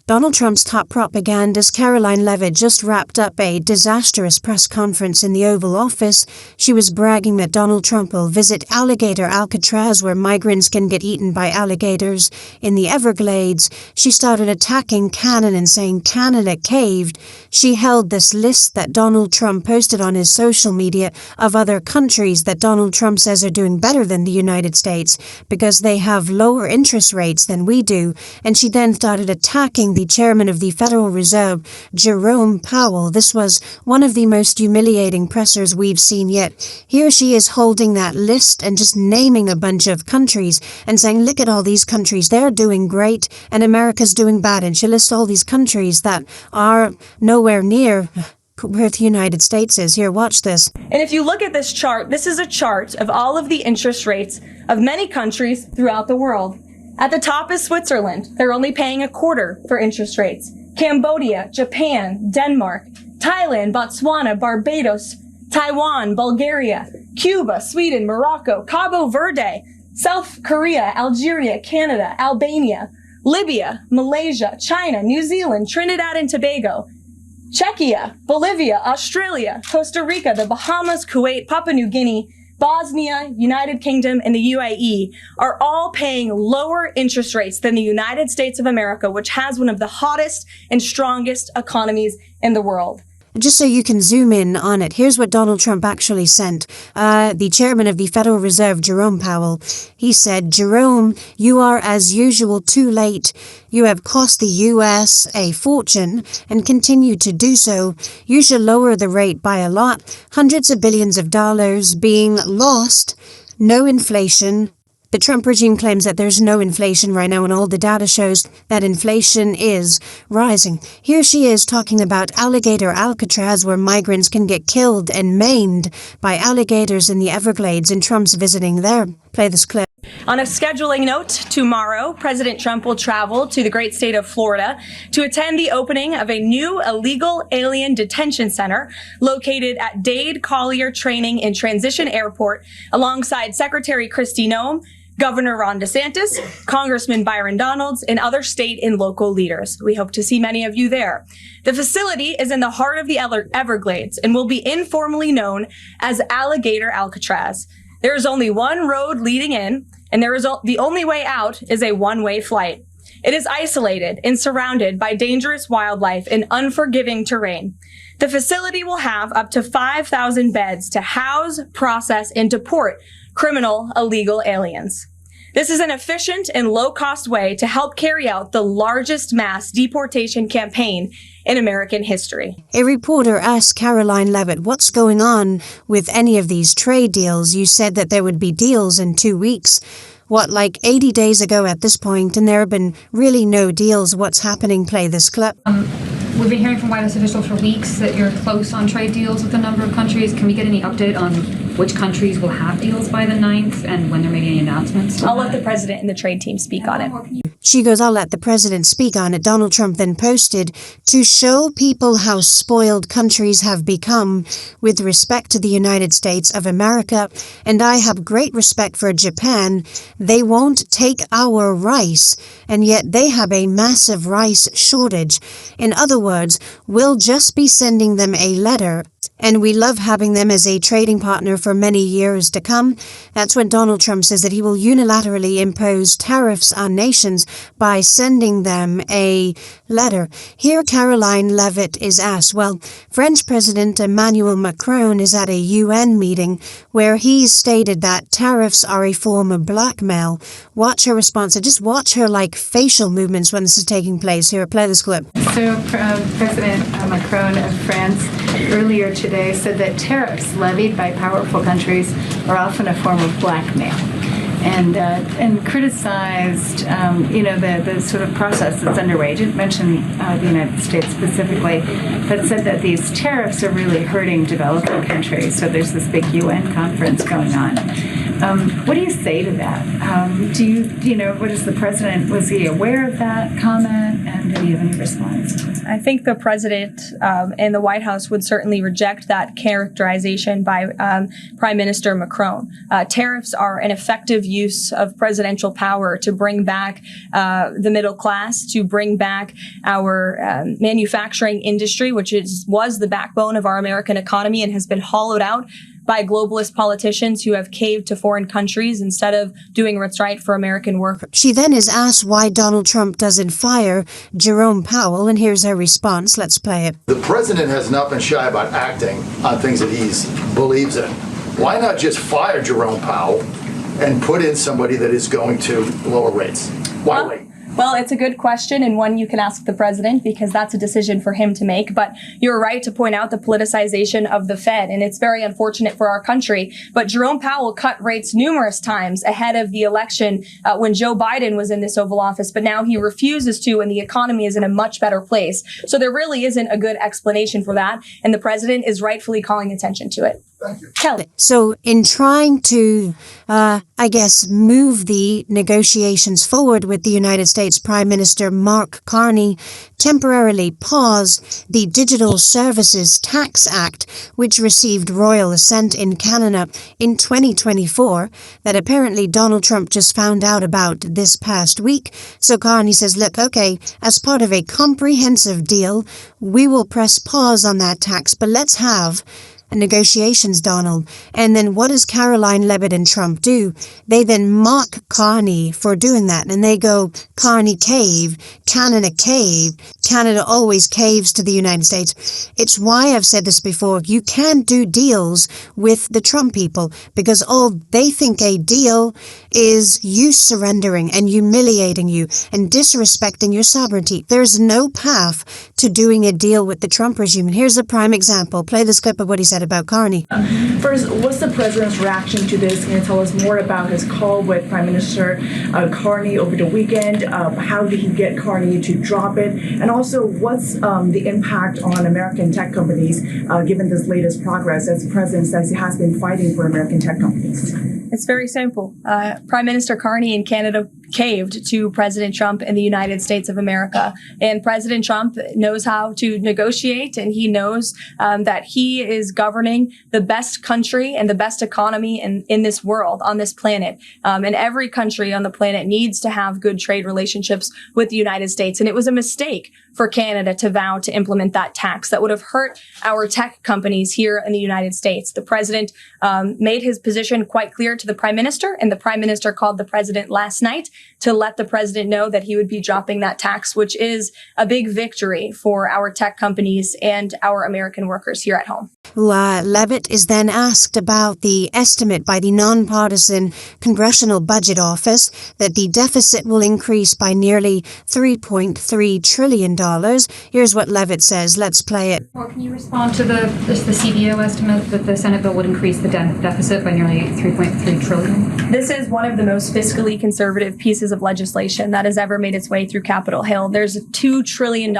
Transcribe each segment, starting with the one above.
Donald Trump's top propagandist Caroline Leavitt just wrapped up a disastrous press conference in the Oval Office. She was bragging that Donald Trump will visit Alligator Alcatraz, where migrants can get eaten by alligators in the Everglades. She started attacking Canada and saying Canada caved. She held this list that Donald Trump posted on his social media of other countries that Donald Trump says are doing better than the United States because they have lower interest rates than we do. And she then started attacking the chairman of the Federal Reserve, Jerome Powell. This was one of the most humiliating pressers we've seen yet. Here she is holding that list and just naming a bunch of countries and saying, look at all these countries, they're doing great and America's doing bad. And she lists all these countries that are nowhere near where the United States is. Here, watch this. And if you look at this chart, this is a chart of all of the interest rates of many countries throughout the world. At the top is Switzerland. They're only paying a quarter for interest rates. Cambodia, Japan, Denmark, Thailand, Botswana, Barbados, Taiwan, Bulgaria, Cuba, Sweden, Morocco, Cabo Verde, South Korea, Algeria, Canada, Albania, Libya, Malaysia, China, New Zealand, Trinidad and Tobago, Czechia, Bolivia, Australia, Costa Rica, the Bahamas, Kuwait, Papua New Guinea, Bosnia, United Kingdom, and the UAE are all paying lower interest rates than the United States of America, which has one of the hottest and strongest economies in the world. Just so you can zoom in on it, here's what Donald Trump actually sent. The chairman of the Federal Reserve, Jerome Powell, he said, Jerome, you are as usual too late. You have cost the U.S. a fortune and continue to do so. You should lower the rate by a lot. Hundreds of billions of dollars being lost. No inflation. The Trump regime claims that there's no inflation right now, and all the data shows that inflation is rising. Here she is talking about Alligator Alcatraz, where migrants can get killed and maimed by alligators in the Everglades, and Trump's visiting there. Play this clip. On a scheduling note, tomorrow, President Trump will travel to the great state of Florida to attend the opening of a new illegal alien detention center located at Dade Collier Training and Transition Airport alongside Secretary Kristi Noem, Governor Ron DeSantis, Congressman Byron Donalds, and other state and local leaders. We hope to see many of you there. The facility is in the heart of the Everglades and will be informally known as Alligator Alcatraz. There is only one road leading in, and the only way out is a one-way flight. It is isolated and surrounded by dangerous wildlife and unforgiving terrain. The facility will have up to 5,000 beds to house, process, and deport criminal illegal aliens. This is an efficient and low-cost way to help carry out the largest mass deportation campaign in American history. A reporter asked Caroline Leavitt, what's going on with any of these trade deals? You said that there would be deals in 2 weeks. What, like 80 days ago at this point, and there have been really no deals. What's happening? Play this clip. We've been hearing from White House officials for weeks that you're close on trade deals with a number of countries. Can we get any update on which countries will have deals by the 9th and when there may be any announcements? I'll let the president and the trade team speak on it. She goes, I'll let the president speak on it. Donald Trump then posted, to show people how spoiled countries have become with respect to the United States of America, and I have great respect for Japan. They won't take our rice, and yet they have a massive rice shortage. In other words, we'll just be sending them a letter, and we love having them as a trading partner for many years to come. That's when Donald Trump says that he will unilaterally impose tariffs on nations by sending them a letter. Here Caroline Leavitt is asked, well, French President Emmanuel Macron is at a UN meeting where he stated that tariffs are a form of blackmail. Watch her response, and just watch her like facial movements when this is taking place. Here, play this clip. So President Macron of France earlier today said that tariffs levied by powerful countries are often a form of blackmail, and criticized the sort of process that's underway. He didn't mention the United States specifically, but said that these tariffs are really hurting developing countries. So there's this big UN conference going on. What do you say to that? What is the president, was he aware of that comment, and did he have any response? I think the president and the White House would certainly reject that characterization by Prime Minister Macron. Tariffs are an effective use of presidential power to bring back the middle class, to bring back our manufacturing industry, which was the backbone of our American economy and has been hollowed out by globalist politicians who have caved to foreign countries instead of doing what's right for American workers. She then is asked why Donald Trump doesn't fire Jerome Powell, and here's her response. Let's play it. The president has not been shy about acting on things that he believes in. Why not just fire Jerome Powell and put in somebody that is going to lower rates? Why wait? Well, it's a good question and one you can ask the president because that's a decision for him to make. But you're right to point out the politicization of the Fed, and it's very unfortunate for our country. But Jerome Powell cut rates numerous times ahead of the election when Joe Biden was in this Oval Office, but now he refuses to, and the economy is in a much better place. So there really isn't a good explanation for that, and the president is rightfully calling attention to it. Thank you. Kelly. So in trying to, move the negotiations forward with the United States, Prime Minister Mark Carney temporarily paused the Digital Services Tax Act, which received royal assent in Canada in 2024, that apparently Donald Trump just found out about this past week. So Carney says, look, okay, as part of a comprehensive deal, we will press pause on that tax, but let's have negotiations, Donald. And then what does Caroline Leavitt and Trump do? They then mock Carney for doing that. And they go, Carney cave, Canada cave. Canada always caves to the United States. It's why I've said this before. You can't do deals with the Trump people because all they think a deal is you surrendering and humiliating you and disrespecting your sovereignty. There's no path to doing a deal with the Trump regime. And here's a prime example. Play this clip of what he said about Carney. First, what's the president's reaction to this? Can you tell us more about his call with Prime Minister Carney over the weekend? How did he get Carney to drop it? And also, what's the impact on American tech companies given this latest progress as the president says he has been fighting for American tech companies? It's very simple. Prime Minister Carney in Canada caved to President Trump in the United States of America. And President Trump knows how to negotiate, and he knows that he is governing the best country and the best economy in this world, on this planet. And every country on the planet needs to have good trade relationships with the United States. And it was a mistake for Canada to vow to implement that tax that would have hurt our tech companies here in the United States. The president made his position quite clear to the prime minister, and the prime minister called the president last night to let the president know that he would be dropping that tax, which is a big victory for our tech companies and our American workers here at home. Leavitt is then asked about the estimate by the nonpartisan Congressional Budget Office that the deficit will increase by nearly $3.3 trillion. Here's what Leavitt says. Let's play it. Well, can you respond to the CBO estimate that the Senate bill would increase the deficit by nearly $3.3 trillion? This is one of the most fiscally conservative pieces of legislation that has ever made its way through Capitol Hill. There's $2 trillion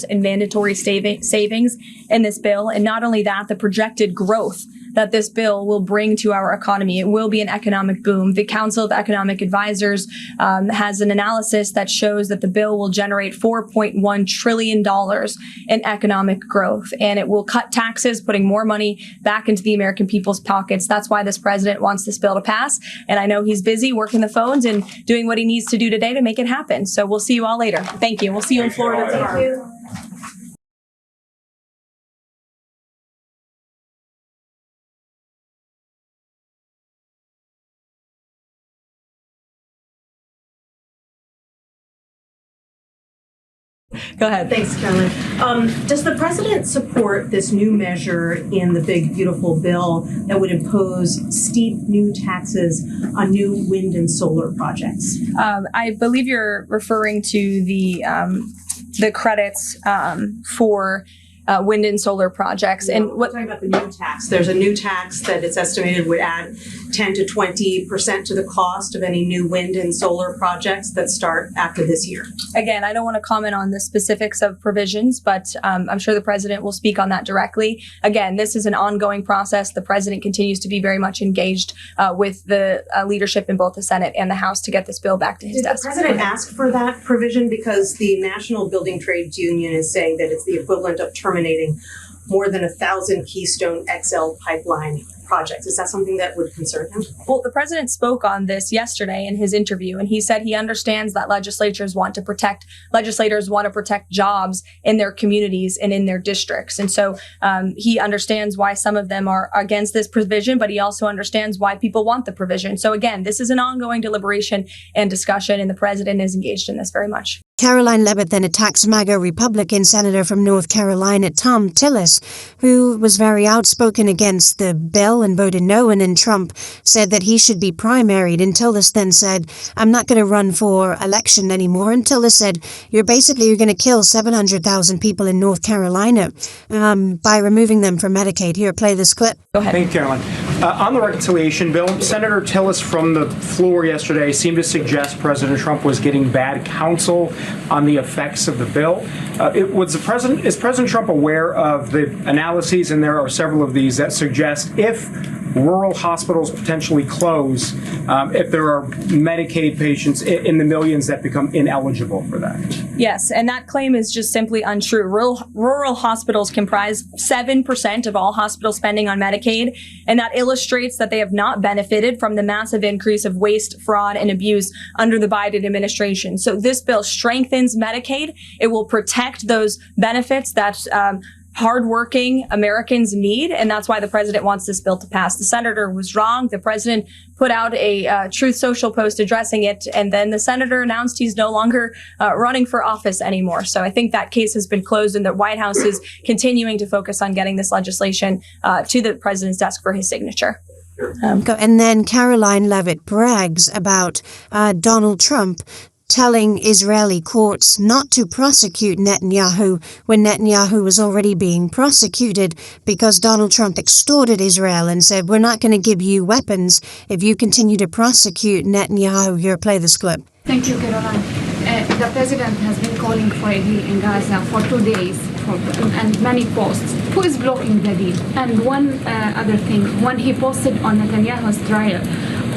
in mandatory savings in this bill. And not only that, the projected growth that this bill will bring to our economy. It will be an economic boom. The Council of Economic Advisors has an analysis that shows that the bill will generate $4.1 trillion in economic growth, and it will cut taxes, putting more money back into the American people's pockets. That's why this president wants this bill to pass. And I know he's busy working the phones and doing what he needs to do today to make it happen. So we'll see you all later. Thank you. We'll see you in Florida tomorrow. Thank you. Go ahead. Thanks, Carolyn. Does the president support this new measure in the big, beautiful bill that would impose steep new taxes on new wind and solar projects? I believe you're referring to the credits for wind and solar projects. No, and we're talking about the new tax. There's a new tax that it's estimated would add 10 to 20% to the cost of any new wind and solar projects that start after this year. Again, I don't want to comment on the specifics of provisions, but I'm sure the president will speak on that directly. Again, this is an ongoing process. The president continues to be very much engaged with the leadership in both the Senate and the House to get this bill back to his desk. Did the president ask for that provision? Because the National Building Trades Union is saying that it's the equivalent of terminating more than 1,000 Keystone XL pipeline projects. Is that something that would concern him? Well, the president spoke on this yesterday in his interview, and he said he understands that legislators want to protect jobs in their communities and in their districts. And so he understands why some of them are against this provision, but he also understands why people want the provision. So again, this is an ongoing deliberation and discussion, and the president is engaged in this very much. Caroline Leavitt then attacks MAGA Republican Senator from North Carolina, Tom Tillis, who was very outspoken against the bill and voted no, and then Trump said that he should be primaried. And Tillis then said, I'm not going to run for election anymore. And Tillis said, you're going to kill 700,000 people in North Carolina by removing them from Medicaid. Here, play this clip. Go ahead. Thank you, Caroline. On the reconciliation bill, Senator Tillis from the floor yesterday seemed to suggest President Trump was getting bad counsel on the effects of the bill. Is President Trump aware of the analyses, and there are several of these, that suggest if rural hospitals potentially close, if there are Medicaid patients in the millions that become ineligible for that? Yes, and that claim is just simply untrue. Rural hospitals comprise 7% of all hospital spending on Medicaid, and that illustrates that they have not benefited from the massive increase of waste, fraud, and abuse under the Biden administration. So this bill strengthens Medicaid. It will protect those benefits that hardworking Americans need, and that's why the president wants this bill to pass. The senator was wrong. The president put out a Truth Social post addressing it, and then the senator announced he's no longer running for office anymore. So I think that case has been closed, and the White House is continuing to focus on getting this legislation to the president's desk for his signature. And then Caroline Leavitt brags about Donald Trump telling Israeli courts not to prosecute Netanyahu when Netanyahu was already being prosecuted because Donald Trump extorted Israel and said, we're not going to give you weapons if you continue to prosecute Netanyahu. Here, play this clip. Thank you, Caroline. The president has been calling for a deal in Gaza for 2 days and many posts. Who is blocking the deal? And one other thing, when he posted on Netanyahu's trial,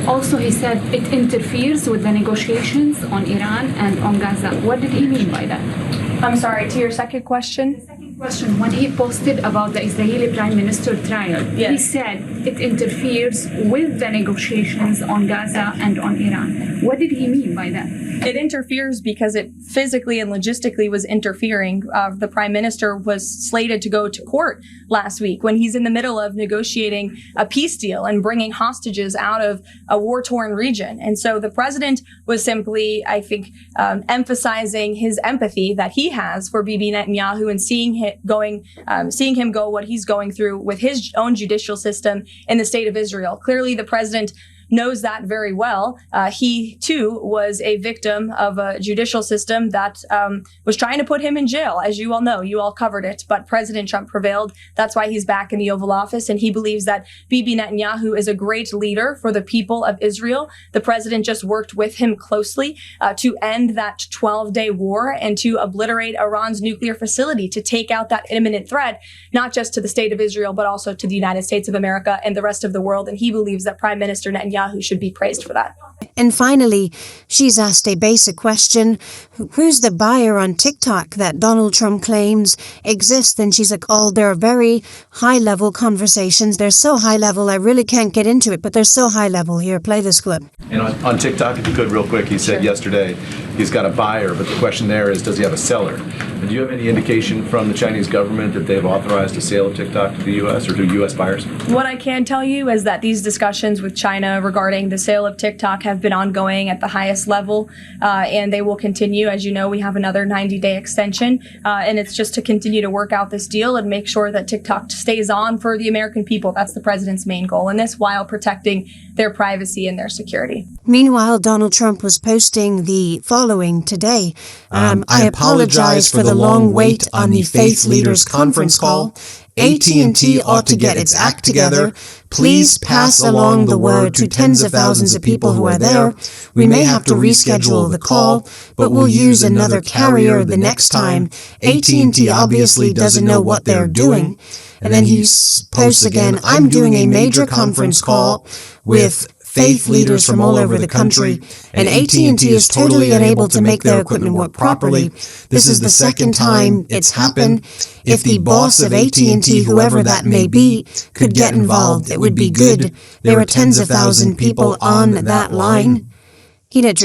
also he said it interferes with the negotiations on Iran and on Gaza. What did he mean by that? I'm sorry, to your second question? Question. When he posted about the Israeli Prime Minister trial, yes, he said it interferes with the negotiations on Gaza and on Iran. What did he mean by that? It interferes because it physically and logistically was interfering. The prime minister was slated to go to court last week when he's in the middle of negotiating a peace deal and bringing hostages out of a war-torn region. And so the president was simply, I think, emphasizing his empathy that he has for Bibi Netanyahu and seeing him go what he's going through with his own judicial system in the state of Israel. Clearly, the president knows that very well. He, too, was a victim of a judicial system that was trying to put him in jail. As you all know, you all covered it, but President Trump prevailed. That's why he's back in the Oval Office, and he believes that Bibi Netanyahu is a great leader for the people of Israel. The president just worked with him closely to end that 12-day war and to obliterate Iran's nuclear facility, to take out that imminent threat, not just to the state of Israel, but also to the United States of America and the rest of the world. And he believes that Prime Minister Netanyahu should be praised for that. And finally, she's asked a basic question. Who's the buyer on TikTok that Donald Trump claims exists? And she's like, oh, they're very high-level conversations. They're so high-level, I really can't get into it, but they're so high-level. Here, play this clip. And on TikTok, if you could, real quick, he said yesterday he's got a buyer, but the question there is, does he have a seller? And do you have any indication from the Chinese government that they've authorized a sale of TikTok to the U.S. or to U.S. buyers? What I can tell you is that these discussions with China regarding the sale of TikTok have been ongoing at the highest level, and they will continue. As you know, we have another 90-day extension, and it's just to continue to work out this deal and make sure that TikTok stays on for the American people. That's the president's main goal in this, while protecting their privacy and their security. Meanwhile, Donald Trump was posting the following today. I apologize for the long wait on the Faith Leaders conference call. AT&T ought to get its act together. Please pass along the word to tens of thousands of people who are there. We may have to reschedule the call, but we'll use another carrier the next time. AT&T obviously doesn't know what they're doing. And then he posts again, I'm doing a major conference call with faith leaders from all over the country, and AT&T is totally unable to make their equipment work properly. This is the second time it's happened. If the boss of AT&T, whoever that may be, could get involved, it would be good. There are tens of thousands of people on that line. He did